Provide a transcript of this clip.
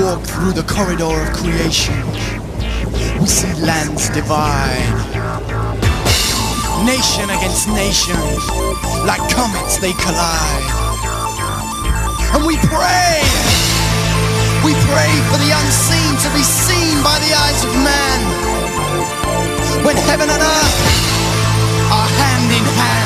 walk through the corridor of creation, we see lands divide, nation against nation, like comets they collide. And we pray for the unseen to be seen by the eyes of man, when heaven and earth are hand in hand.